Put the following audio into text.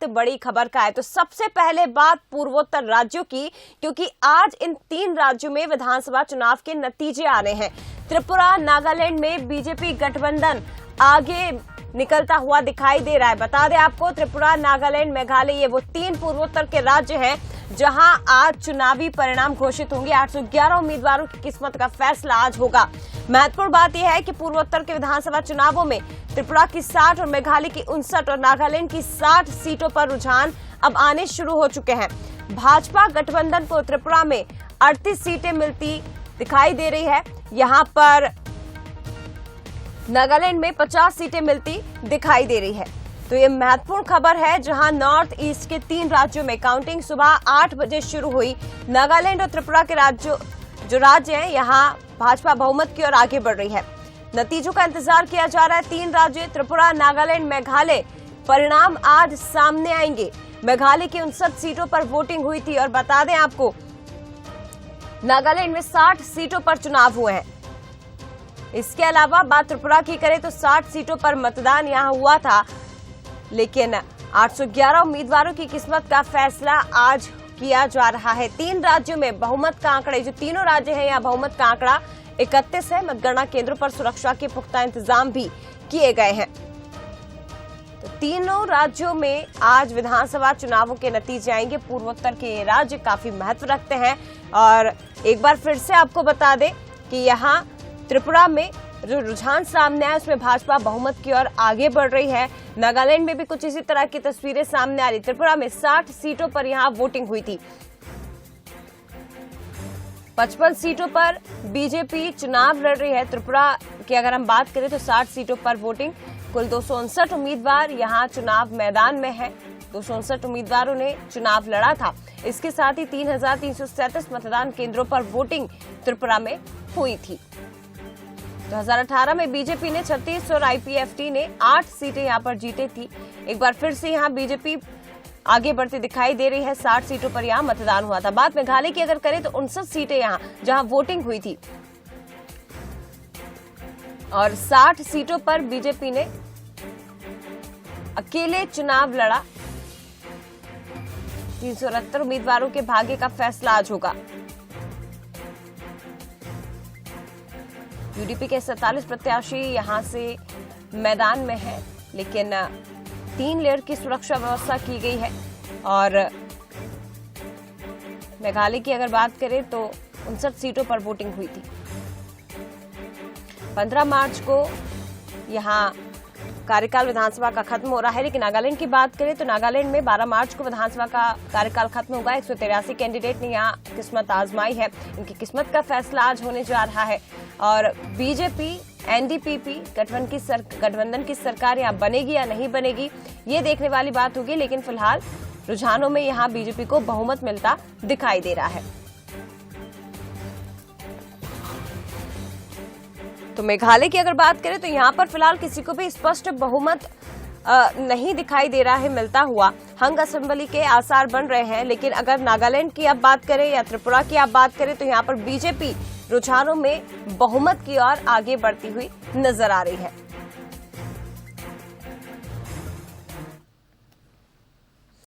वक्त बड़ी खबर का है। तो सबसे पहले बात पूर्वोत्तर राज्यों की, क्योंकि आज इन 3 राज्यों में विधानसभा चुनाव के नतीजे आ रहे हैं। त्रिपुरा, नागालैंड में बीजेपी गठबंधन आगे निकलता हुआ दिखाई दे रहा है। बता दें आपको, त्रिपुरा, नागालैंड, मेघालय, ये वो 3 पूर्वोत्तर के राज्य हैं जहां आज चुनावी परिणाम घोषित होंगे। 811 उम्मीदवारों की किस्मत का फैसला आज होगा। महत्वपूर्ण बात यह है कि पूर्वोत्तर के विधानसभा चुनावों में त्रिपुरा की 60 और मेघालय की 59 और नागालैंड की 60 सीटों पर रुझान अब आने शुरू हो चुके हैं। भाजपा गठबंधन को त्रिपुरा में 38 सीटें मिलती दिखाई दे रही है। यहां पर नागालैंड में 50 सीटें मिलती दिखाई दे रही है। तो ये महत्वपूर्ण खबर है, जहां नॉर्थ ईस्ट के 3 राज्यों में काउंटिंग सुबह 8 बजे शुरू हुई। नागालैंड और त्रिपुरा के जो राज्य हैं, यहां भाजपा बहुमत की ओर आगे बढ़ रही है। नतीजों का इंतजार किया जा रहा है। 3 राज्य त्रिपुरा, नागालैंड, मेघालय, परिणाम आज सामने आएंगे। मेघालय की 59 सीटों पर वोटिंग हुई थी और बता दें आपको, नागालैंड में 60 सीटों पर चुनाव हुए हैं। इसके अलावा बात त्रिपुरा की करें तो 60 सीटों पर मतदान यहां हुआ था, लेकिन 811 उम्मीदवारों की किस्मत का फैसला आज किया जा रहा है। 3 राज्यों में बहुमत का आंकड़ा, जो तीनों राज्य हैं, यहाँ बहुमत का आंकड़ा 31 है। मतगणना केंद्रों पर सुरक्षा के पुख्ता इंतजाम भी किए गए हैं। तो तीनों राज्यों में आज विधानसभा चुनावों के नतीजे आएंगे। पूर्वोत्तर के ये राज्य काफी महत्व रखते हैं। और एक बार फिर से आपको बता दें कि यहाँ त्रिपुरा में जो रुझान सामने आया, उसमें भाजपा बहुमत की ओर आगे बढ़ रही है। नागालैंड में भी कुछ इसी तरह की तस्वीरें सामने आ रही। त्रिपुरा में 60 सीटों पर यहां वोटिंग हुई थी। 55 सीटों पर बीजेपी चुनाव लड़ रही है। त्रिपुरा की अगर हम बात करें तो 60 सीटों पर वोटिंग, कुल 259 उम्मीदवार यहां चुनाव मैदान में है। 259 उम्मीदवारों ने चुनाव लड़ा था। इसके साथ ही 3337 मतदान केंद्रों पर वोटिंग त्रिपुरा में हुई थी। 2018 में बीजेपी ने 36 और आईपीएफटी ने 8 सीटें यहां पर जीती थी। एक बार फिर से यहां बीजेपी आगे बढ़ती दिखाई दे रही है। 60 सीटों पर यहां मतदान हुआ था। बात मेघालय की अगर करें तो 59 सीटें यहां जहां वोटिंग हुई थी और 60 सीटों पर बीजेपी ने अकेले चुनाव लड़ा। 369 उम्मीदवारों के भाग्य का फैसला आज होगा। यूडीपी के 47 प्रत्याशी यहां से मैदान में है, लेकिन 3 लेयर की सुरक्षा व्यवस्था की गई है। और मेघालय की अगर बात करें तो 59 सीटों पर वोटिंग हुई थी। 15 मार्च को यहां कार्यकाल विधानसभा का खत्म हो रहा है। लेकिन नागालैंड की बात करें तो नागालैंड में 12 मार्च को विधानसभा का कार्यकाल खत्म होगा। 183 कैंडिडेट ने यहां किस्मत आजमाई है। इनकी किस्मत का फैसला आज होने जा रहा है। और बीजेपी, एनडीपीपी गठबंधन की सरकार यहां बनेगी या नहीं बनेगी, ये देखने वाली बात होगी। लेकिन फिलहाल रुझानों में यहां बीजेपी को बहुमत मिलता दिखाई दे रहा है। तो मेघालय की अगर बात करें तो यहां पर फिलहाल किसी को भी स्पष्ट बहुमत नहीं दिखाई दे रहा है मिलता हुआ। हंग असेंबली के आसार बन रहे हैं। लेकिन अगर नागालैंड की आप बात करें या त्रिपुरा की आप बात करें तो यहां पर बीजेपी रुझानों में बहुमत की ओर आगे बढ़ती हुई नजर आ रही है।